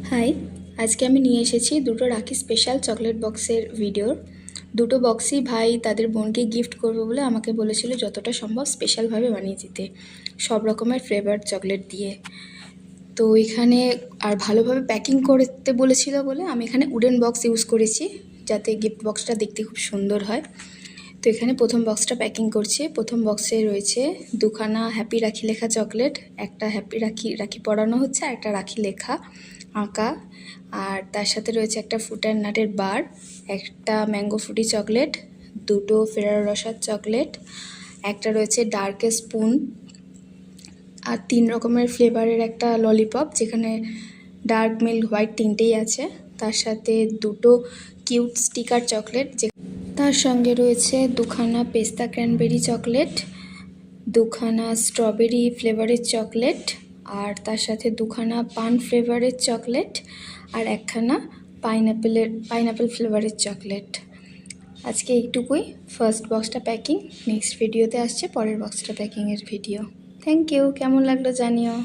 High, আজকে আমি নিয়ে এসেছি দুটো রাখি স্পেশাল চকলেট বক্সের ভিডিও। দুটো বক্সই ভাই তাদের বোনকে গিফট করবে বলে আমাকে বলেছিল যতটা সম্ভব স্পেশালভাবে বানিয়ে দিতে, সব রকমের ফ্লেভার চকলেট দিয়ে। তো এখানে আর ভালোভাবে প্যাকিং করতে বলেছিল বলে আমি এখানে উডেন বক্স ইউজ করেছি, যাতে গিফট বক্সটা দেখতে খুব সুন্দর হয়। তো এখানে প্রথম বক্সটা প্যাকিং করছি। প্রথম বক্সে রয়েছে দুখানা হ্যাপি রাখি লেখা চকলেট, একটা হ্যাপি রাখি পরানো হচ্ছে আর একটা রাখি লেখা আঁকা, আর তার সাথে রয়েছে একটা ফ্রুট অ্যান্ড নাটের বার, একটা ম্যাঙ্গো ফ্রুটি চকলেট, দুটো ফেরারো রসার চকলেট, একটা রয়েছে ডার্ক স্পুন, আর 3 রকমের ফ্লেভারের একটা ললিপপ যেখানে ডার্ক মিল্ক হোয়াইট তিনটেই আছে। তার সাথে দুটো কিউট স্টিকার চকলেট, তার সঙ্গে রয়েছে দুখানা পেস্তা ক্র্যানবেরি চকলেট, দুখানা স্ট্রবেরি ফ্লেভারের চকলেট, আর তার সাথে দুখানা পান ফ্লেভারের চকলেট, আর একখানা পাইনাপেল ফ্লেভারের চকলেট। আজকে এইটুকুই ফার্স্ট বক্সটা প্যাকিং। নেক্সট ভিডিওতে আসছে পরের বক্সটা প্যাকিংয়ের ভিডিও। Thank you. কেমন লাগলো জানিও।